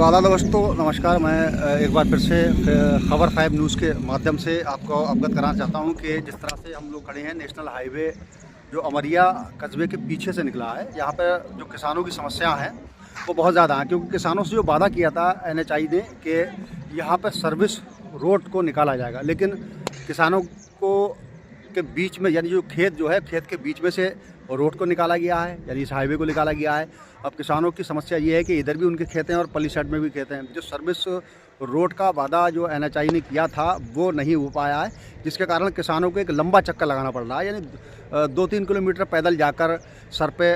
तो आला दोस्तों नमस्कार। मैं एक बार फिर से खबर 5 न्यूज़ के माध्यम से आपको अवगत कराना चाहता हूं कि जिस तरह से हम लोग खड़े हैं नेशनल हाईवे जो अमरिया कस्बे के पीछे से निकला है, यहाँ पर जो किसानों की समस्या है वो बहुत ज़्यादा है। क्योंकि किसानों से जो वादा किया था NHI ने कि यहाँ पर सर्विस रोड को निकाला जाएगा, लेकिन किसानों को के बीच में यानी जो खेत जो है खेत के बीच में से रोड को निकाला गया है, यानी इस हाईवे को निकाला गया है। अब किसानों की समस्या ये है कि इधर भी उनके खेत हैं और पल्ली साइड में भी खेत हैं। जो सर्विस रोड का वादा जो NHI ने किया था वो नहीं हो पाया है, जिसके कारण किसानों को एक लंबा चक्कर लगाना पड़ रहा है। यानी 2-3 किलोमीटर पैदल जाकर सर पे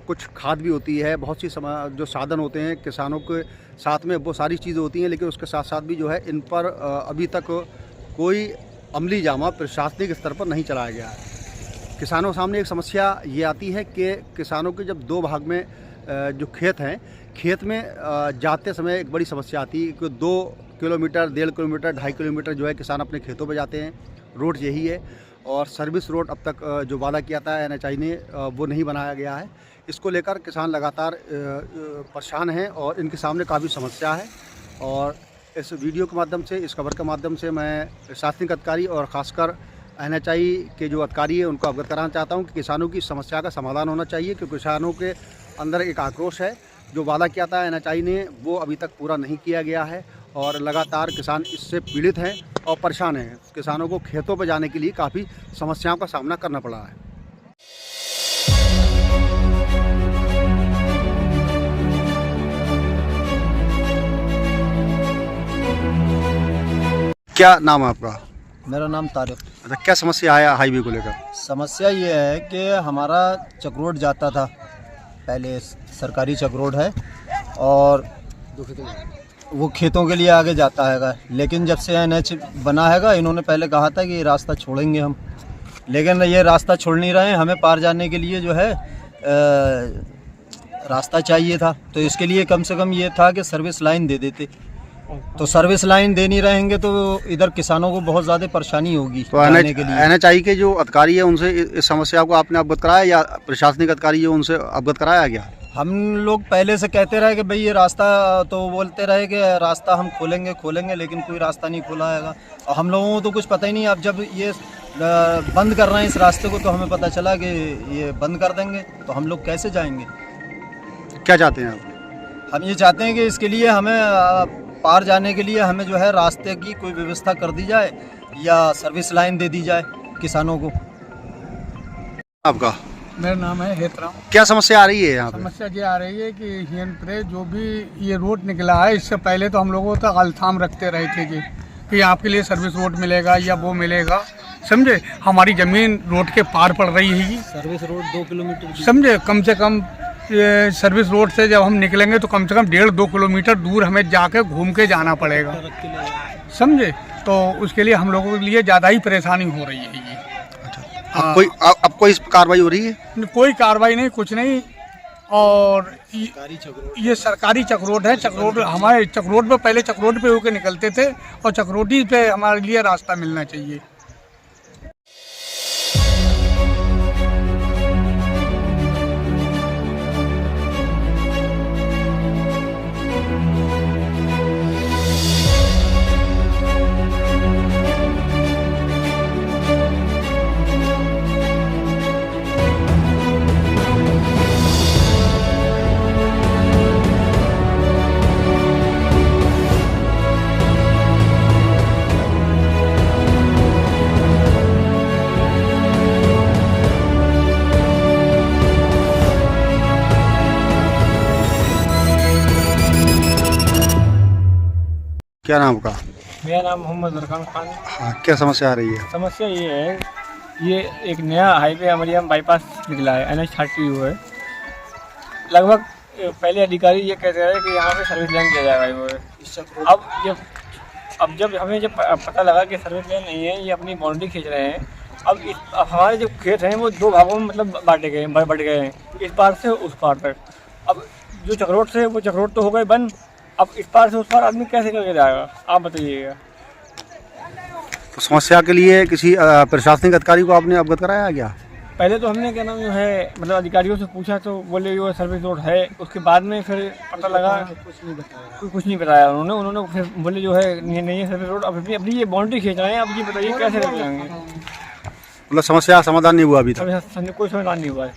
कुछ खाद भी होती है, बहुत सी जो साधन होते हैं किसानों के साथ में वो सारी चीज़ें होती हैं, लेकिन उसके साथ साथ भी जो है इन पर अभी तक कोई अमली जामा प्रशासनिक स्तर पर नहीं चलाया गया है। किसानों के सामने एक समस्या ये आती है कि किसानों के जब 2 भाग में जो खेत हैं, खेत में जाते समय एक बड़ी समस्या आती है कि 2 किलोमीटर, 1.5 किलोमीटर, 2.5 किलोमीटर जो है किसान अपने खेतों पे जाते हैं। रोड यही है और सर्विस रोड अब तक जो वादा किया था NHI ने वो नहीं बनाया गया है। इसको लेकर किसान लगातार परेशान हैं और इनके सामने काफ़ी समस्या है। और इस वीडियो के माध्यम से, इस खबर के माध्यम से मैं प्रशासनिक अधिकारी और ख़ासकर NHI के जो अधिकारी है उनको अवगत कराना चाहता हूं कि किसानों की समस्या का समाधान होना चाहिए। क्योंकि किसानों के अंदर एक आक्रोश है, जो वादा किया था NHI ने वो अभी तक पूरा नहीं किया गया है और लगातार किसान इससे पीड़ित हैं और परेशान हैं। किसानों को खेतों पर जाने के लिए काफ़ी समस्याओं का सामना करना पड़ा है। क्या नाम है आपका? मेरा नाम तारिक। अच्छा, क्या समस्या है हाईवे को लेकर? समस्या ये है कि हमारा चक रोड जाता था, पहले सरकारी चक रोड है और वो खेतों के लिए आगे जाता हैगा। लेकिन जब से NH बना हैगा, इन्होंने पहले कहा था कि ये रास्ता छोड़ेंगे हम, लेकिन ये रास्ता छोड़ नहीं रहे हैं। हमें पार जाने के लिए जो है रास्ता चाहिए था, तो इसके लिए कम से कम ये था कि सर्विस लाइन दे देते। तो सर्विस लाइन दे नहीं रहेंगे तो इधर किसानों को बहुत ज़्यादा परेशानी होगी तो जाने के लिए। NHI के जो अधिकारी है उनसे इस समस्या को आपने अवगत कराया या प्रशासनिक अधिकारी है उनसे अवगत कराया गया? हम लोग पहले से कहते रहे कि भाई ये रास्ता, तो बोलते रहे कि रास्ता हम खोलेंगे, लेकिन कोई रास्ता नहीं खोला है। और हम लोगों को तो कुछ पता ही नहीं। अब जब ये बंद कर रहे हैं इस रास्ते को, तो हमें पता चला कि ये बंद कर देंगे, तो हम लोग कैसे जाएंगे? क्या चाहते हैं आप? हम ये चाहते हैं कि इसके लिए हमें पार जाने के लिए हमें जो है रास्ते की कोई व्यवस्था कर दी जाए या सर्विस लाइन दे दी जाए किसानों को। आपका? मेरा नाम है हेतराम। क्या समस्या आ रही है यहाँ पे? समस्या ये आ रही है कि हियन पे जो भी ये रोड निकला है, इससे पहले तो हम लोगों तक अलथाम रखते रहे थे कि आपके लिए सर्विस रोड मिलेगा या वो मिलेगा, समझे। हमारी ज़मीन रोड के पार पड़ रही है। सर्विस रोड 2 किलोमीटर, समझे। कम से कम सर्विस रोड से जब हम निकलेंगे तो कम से कम 1.5-2 किलोमीटर दूर हमें जाके घूम के जाना पड़ेगा, समझे। तो उसके लिए हम लोगों के लिए ज़्यादा ही परेशानी हो रही है ये। अब कोई कार्रवाई हो रही है? कोई कार्रवाई नहीं, कुछ नहीं। और ये सरकारी चक रोड है। चक रोड, हमारे चक रोड पे पहले चक रोड पे होके निकलते थे और चक रोड ही पे हमारे लिए रास्ता मिलना चाहिए। क्या नाम आपका? मेरा नाम मोहम्मद अरकान खान। क्या समस्या आ रही है? समस्या ये है, ये एक नया हाईवे अमरिया बाईपास निकला है, NH-30 है। लगभग पहले अधिकारी ये कहते रहे कि यहाँ पे सर्विस लाइन दिया जाएगा। अब जब हमें जब पता लगा कि सर्विस लाइन नहीं है, ये अपनी बाउंड्री खींच रहे हैं। अब हमारे जो खेत हैं वो 2 भागों में मतलब बट गए हैं, इस पार से उस पार तक। अब जो चक्रोड से वो चक्रोड तो हो गए बंद, अब इस पार से उस पार आदमी कैसे करके जाएगा, आप बताइएगा। तो समस्या के लिए किसी प्रशासनिक अधिकारी को आपने अवगत कराया क्या? पहले तो हमने क्या नाम जो है मतलब अधिकारियों से पूछा तो बोले वो सर्विस रोड है, उसके बाद में फिर पता लगा कुछ नहीं बताया उन्होंने फिर बोले जो है नहीं है सर्विस रोड। अब अपनी ये बाउंड्री खींच रहे हैं, अब ये बताइए कैसे कर जाएंगे। मतलब समस्या समाधान नहीं हुआ अभी तक? अभी कोई समाधान नहीं हुआ है।